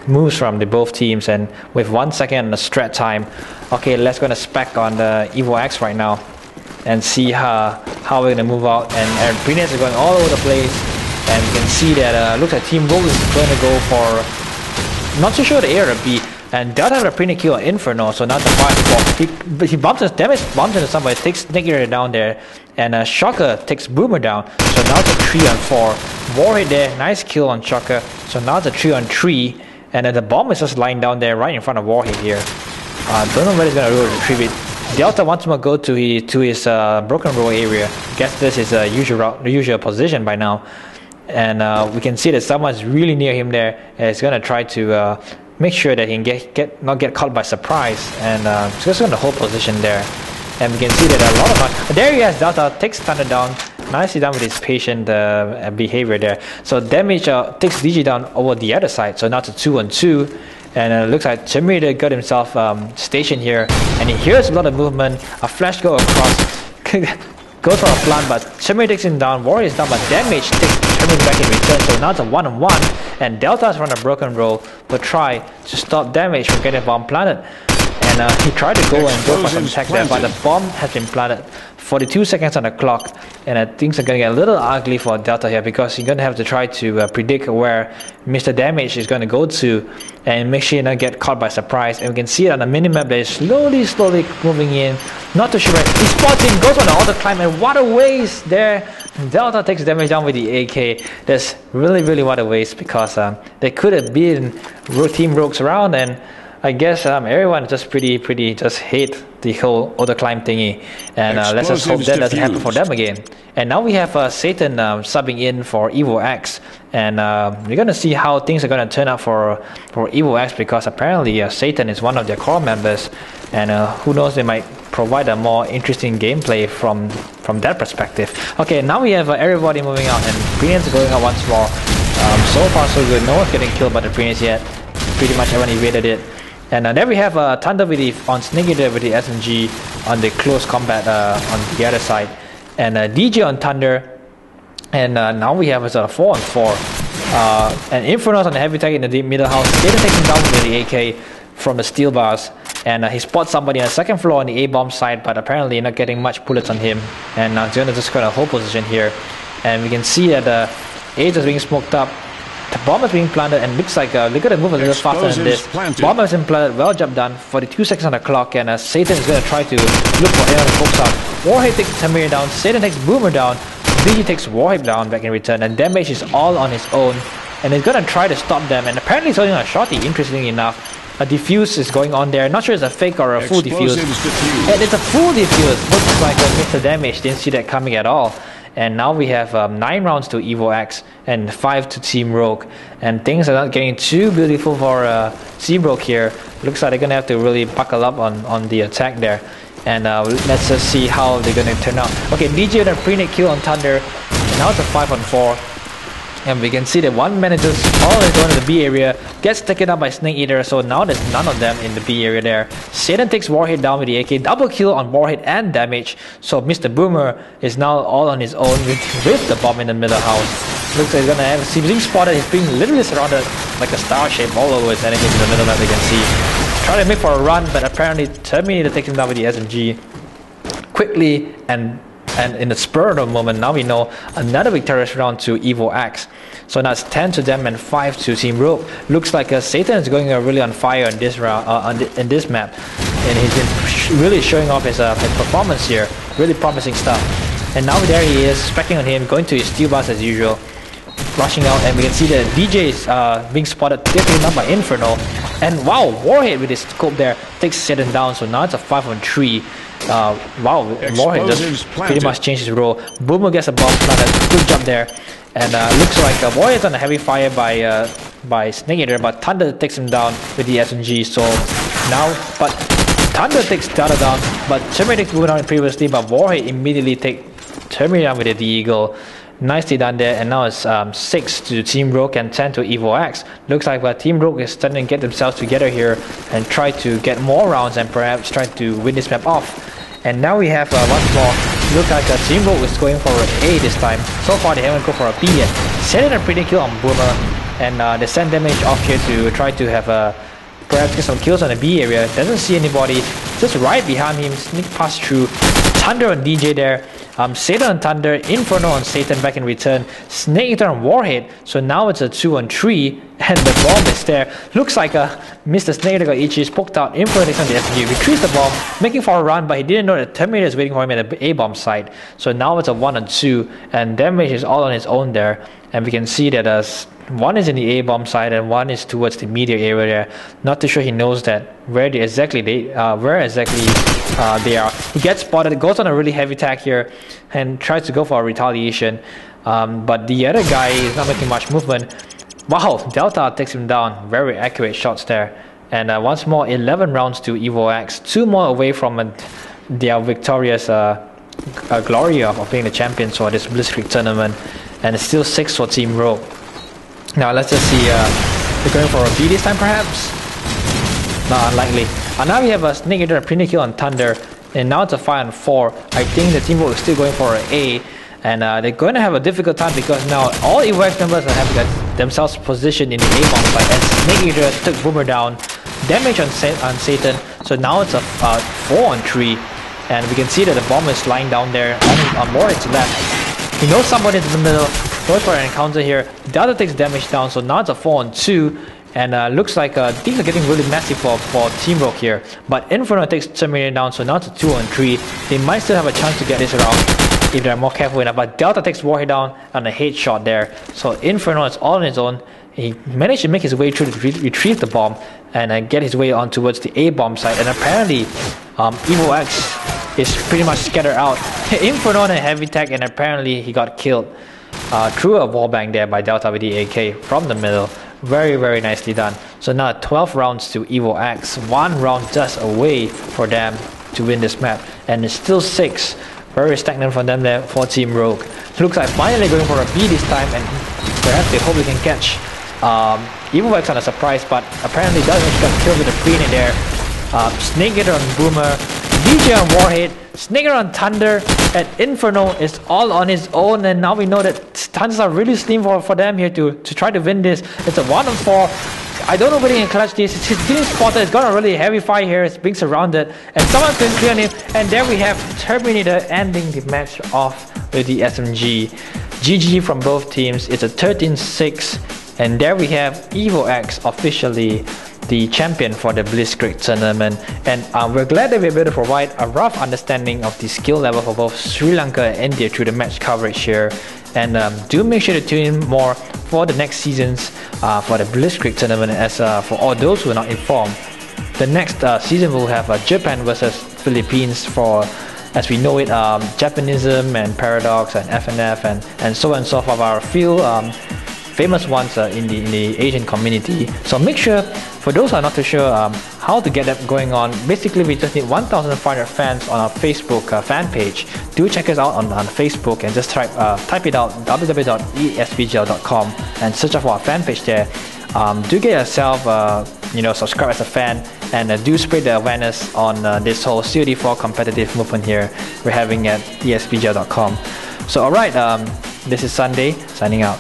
moves from the both teams, and with 1 second on the strat time. Okay, let's go to spec on the EvoX right now and see how we're gonna move out. And Brilliance is going all over the place, and you can see that looks like Team Rogue is going to go for, not too sure the A or the B. And Delta have a pretty kill on Inferno, so now the 5-4. He bumps his damage, bumps into somebody, takes Negator down there, and Shocker takes Boomer down. So now it's a 3-on-4. Warhead there, nice kill on Shocker. So now it's a 3-on-3, and then the bomb is just lying down there right in front of Warhead here. Don't know where he's gonna retrieve it. Delta wants to go to his broken row area. Guess this is a usual position by now, and we can see that someone's really near him there, and he's gonna try to make sure that he can not get caught by surprise, and just on the whole position there. And we can see that a lot of there he has Delta takes Thunder down, nicely done with his patient behavior there. So damage takes DG down over the other side. So now it's a 2-on-2, and it looks like Terminator got himself stationed here, and he hears a lot of movement. A flash go across, goes for a plant, but Terminator takes him down. Warrior is down, but damage takes Terminator back in return. So now it's a 1-on-1, and Delta's from a broken roll will try to stop damage from getting a bomb planted. And he tried to go for some attack there, but the bomb has been planted. 42 seconds on the clock, and things are going to get a little ugly for Delta here, because you're going to have to try to predict where Mr. Damage is going to go to, and make sure you don't get caught by surprise. And we can see it on the minimap that is slowly moving in. Not too sure where he spots him, goes on the auto climb, and what a waste there. Delta takes damage down with the AK. That's really what a waste, because there could have been Team Rogues around, and I guess everyone just pretty just hate the whole auto climb thingy, and let's just hope that doesn't happen for them again. And now we have Satan subbing in for EvoX, and we're gonna see how things are gonna turn out for EvoX, because apparently Satan is one of their core members, and who knows, they might provide a more interesting gameplay from that perspective. Okay, now we have everybody moving out, and Brilliance going out once more. So far so good. No one's getting killed by the Brilliance yet. Pretty much everyone evaded it. And there we have Thunder with on Negator with the SMG on the close combat on the other side, and DJ on Thunder, and now we have a 4-on-4, and Inferno's on the heavy tag in the deep middle house. Data takes him down with the AK from the steel bars, and he spots somebody on the second floor on the A-bomb side, but apparently not getting much bullets on him, and he's gonna just kind of hold position here, and we can see that A is being smoked up. The bomb is being planted, and looks like they're going to move a little faster than this. Bomb has been planted, well job done. 42 seconds on the clock, and Satan is going to try to look for anyone to focus on. Warhead takes Terminator down, Satan takes Boomer down, BG takes Warhead down back in return, and Damage is all on his own, and he's going to try to stop them, and apparently he's holding a shotty, interestingly enough. A defuse is going on there, not sure it's a fake or a full defuse. And it's a full defuse, looks like Mr. Damage didn't see that coming at all. And now we have 9 rounds to EvoX and 5 to Team Rogue, and things are not getting too beautiful for Team Rogue here. Looks like they're gonna have to really buckle up on the attack there, and let's just see how they're gonna turn out. Okay, DJ with a pre-net kill on Thunder, and now it's a 5-on-4. And we can see that one manager all is going to the B area, gets taken up by Snake Eater, so now there's none of them in the B area there. Satan takes Warhead down with the AK, double kill on Warhead and Damage, so Mr. Boomer is now all on his own with the bomb in the middle house. Looks like he's gonna have a being spotted. He's being literally surrounded like a star shape all over his enemies in the middle map, you can see. Trying to make for a run, but apparently Terminator takes him down with the SMG quickly, and in the spur of the moment, now we know another victorious round to EvoX. So now it's 10 to them and 5 to Team Rogue. Looks like Satan is going really on fire in this round, in this map, and he's been really showing off his performance here. Really promising stuff. And now there he is, specking on him, going to his steel bars as usual, rushing out, and we can see that DJ is being spotted, taken down by Inferno. And wow, Warhead with his scope there takes Satan down. So now it's a 5-on-3. Wow, Warhead just pretty much changed his role. Boomer gets a bomb planted, good job there. And looks like Warhead's on a heavy fire by Snake Eater, but Thunder takes him down with the SMG. So now, but Thunder takes Dada down, but Terminator takes Boomer down previously, but Warhead immediately takes Terminator down with the Eagle. Nicely done there, and now it's 6 to Team Rogue and 10 to EvoX. Looks like Team Rogue is starting to get themselves together here and try to get more rounds and perhaps try to win this map off. And now we have once more, looks like Team Rogue is going for an A this time. So far they haven't go for a B yet. Setting a pretty kill on Boomer. and they send damage off here to try to have perhaps get some kills on the B area. Doesn't see anybody, just right behind him, sneak past through. Thunder on DJ there, Satan on Thunder, Inferno on Satan back in return, Snake Eater on Warhead. So now it's a 2-on-3 and the bomb is there. Looks like Mr. Snake Eater got itchy, poked out. Inferno takes on the SMG, retrieves the bomb, making for a run, but he didn't know that Terminator is waiting for him at the A-bomb site. So now it's a 1-on-2 and damage is all on his own there. And we can see that one is in the A-bomb side and one is towards the media area there. Not too sure he knows that where exactly they are. He gets spotted, goes on a really heavy attack here and tries to go for a retaliation. But the other guy is not making much movement. Wow, Delta takes him down. Very accurate shots there. And once more, 11 rounds to EvoX. 2 more away from their victorious glory of being the champions for this Blitzkrieg tournament. And it's still 6 for Team Rogue. Now let's just see, they're going for a B this time perhaps? No, unlikely. Now we have a Snake Eater and Pretty Kill on Thunder, and now it's a 5-on-4. I think the Team Rogue is still going for an A, and they're going to have a difficult time because now all EvoX members have themselves positioned in the A-bomb side, and Snake Eater took Boomer down, damage on Satan, so now it's a 4-on-3, and we can see that the bomb is lying down there on Morit's left. He knows somebody in the middle, goes for an encounter here. Delta takes damage down, so now it's a 4-on-2. And looks like things are getting really messy for Team Rogue here. But Inferno takes Terminator down, so now it's a 2-on-3. They might still have a chance to get this around if they're more careful enough. But Delta takes Warhead down on a headshot there. So Inferno is all on his own. He managed to make his way through to retrieve the bomb and get his way on towards the A-bomb side. And apparently, EvoX is pretty much scattered out. Inferno on a heavy attack, and apparently he got killed through a wallbang there by Delta with the AK from the middle. Very, very nicely done. So now 12 rounds to EvoX. 1 round just away for them to win this map. And it's still 6. Very stagnant for them there for Team Rogue. Looks like finally going for a B this time, and perhaps they hope they can catch EvoX on a surprise, but apparently doesn't got killed with a grenade there. Snake Eater on Boomer, DJ on Warhead, Snake Eater on Thunder, and Inferno is all on his own, and now we know that chances are really slim for them here to try to win this. It's a 1-on-4. I don't know whether he can clutch this. He's getting spotted. It's got a really heavy fight here. It's being surrounded, and someone's going to clear him, and there we have Terminator ending the match off with the SMG. GG from both teams. It's a 13-6, and there we have EvoX officially the champion for the Blitzkrieg tournament. And we're glad that we're able to provide a rough understanding of the skill level for both Sri Lanka and India through the match coverage here. And do make sure to tune in more for the next seasons for the Blitzkrieg tournament, as for all those who are not informed. The next season will have Japan versus Philippines for, as we know it, Japanism and Paradox and FNF and so on and so forth, our few famous ones in the Asian community. So make sure, for those who are not too sure how to get that going on, basically we just need 1,500 fans on our Facebook fan page. Do check us out on Facebook and just type it out, www.espgl.com, and search out for our fan page there. Do get yourself subscribe as a fan, and do spread the awareness on this whole CoD4 competitive movement here we're having at espgl.com. So alright, this is Sunday signing out.